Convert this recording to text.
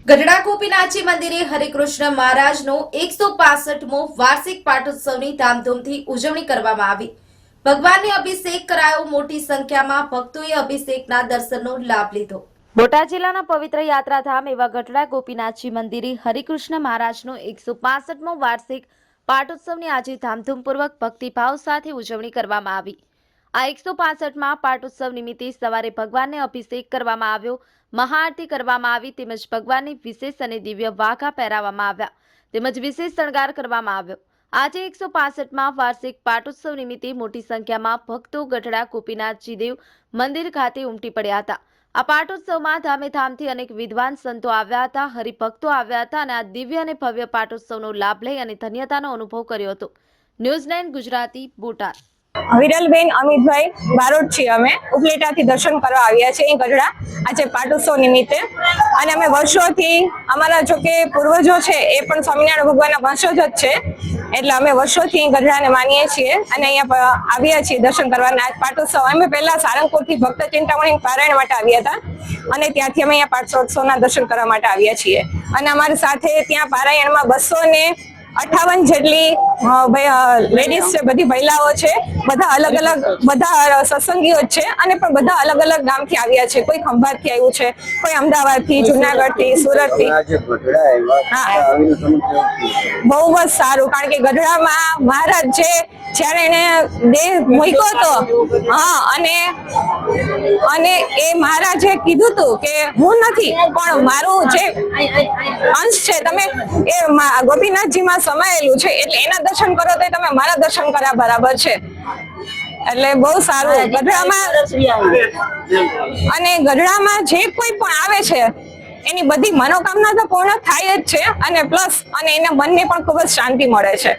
ગઢડા ગોપીનાથજી મંદિરે હરિકૃષ્ણ મહારાજનો 165મો વાર્ષિક પાટોત્સવની ધામધૂમથી ઉજવણી કરવામાં આવી। ભગવાનને અભિષેક કરાયો। મોટી સંખ્યામાં ભક્તોએ અભિષેકના દર્શનનો લાભ લીધો। બોટાદ જિલ્લાના પવિત્ર યાત્રાધામ એવા ગઢડા ગોપીનાથજી મંદિરે હરિકૃષ્ણ મહારાજનો 165મો વાર્ષિક પાટોત્સવની આજે ધામધૂમપૂર્વક ભક્તિભાવ સાથે ઉજવણી કરવામાં આવી। આ 165માં પાટોત્સવ નિમિત્તે સવારે ભગવાનને અભિષેક કરવામાં આવ્યો, મહાઆરતી કરવામાં આવી તેમજ ભગવાનની વિશેષ અને દિવ્ય વાઘા પહેરાવવામાં આવ્યા તેમજ વિશેષ શણગાર કરવામાં આવ્યો। આજે 165માં વાર્ષિક પાટોત્સવ નિમિત્તે મોટી સંખ્યામાં ભક્તો ગઢડા ગોપીનાથજી દેવ મંદિર ખાતે ઉમટી પડ્યા હતા। આ પાટોત્સવમાં ધામે ધામથી અનેક વિદ્વાન સંતો આવ્યા હતા, હરિભક્તો આવ્યા હતા અને આ દિવ્ય અને ભવ્ય પાટોત્સવનો લાભ લઈ અને ધન્યતાનો અનુભવ કર્યો હતો। ન્યૂઝ 9 ગુજરાતી બોટાદ। વિરલબેન અમિતભાઈ બારોટ છીએ। અમે ઉપલેટાથી દર્શન કરવા આવ્યા છીએ ગઢડા આજે પાટોત્સવ નિમિત્તે અને અમે વર્ષોથી અમારા જો કે પૂર્વજો છે એ પણ સ્વામિનારાયણ ભગવાનના વંશજ જ છે, એટલે અમે વર્ષોથી ગઢડાને માનીએ છીએ અને અહીંયા આવ્યા છીએ દર્શન કરવાના। આજ પાટોત્સવ અમે પહેલા સારંગપુરથી ભક્ત ચિંતામણી પારાયણ માટે આવ્યા હતા અને ત્યાંથી અમે અહીંયા પાટોત્સવના દર્શન કરવા માટે આવ્યા છીએ અને અમારી સાથે ત્યાં પારાયણમાં 258 જેટલી લેડીઝ છે, બધી મહિલાઓ છે, બધા અલગ અલગ બધા સત્સંગીઓ છે અને પણ બધા અલગ અલગ ગામથી આવ્યા છે। કોઈ ખંભાતથી આવ્યું છે, કોઈ અમદાવાદથી, જુનાગઢથી, સુરતથી। બહુ જ સારું, કારણ કે ગઢડામાં મહારાજ છે જ્યારે એને દેહ મૂક્યો હતો અને એ મહારાજે કીધું હતું કે હું નથી પણ મારું જે અંશ છે તમે એ ગોપીનાથજીમાં સમાયેલું છે, એટલે એના દર્શન કરો તો તમે મારા દર્શન કર્યા બરાબર છે। એટલે બહુ સારું ગઢડામાં, અને ગઢડામાં જે કોઈ પણ આવે છે એની બધી મનોકામના તો પૂર્ણ થાય જ છે અને પ્લસ અને એના મનને પણ ખૂબ જ શાંતિ મળે છે।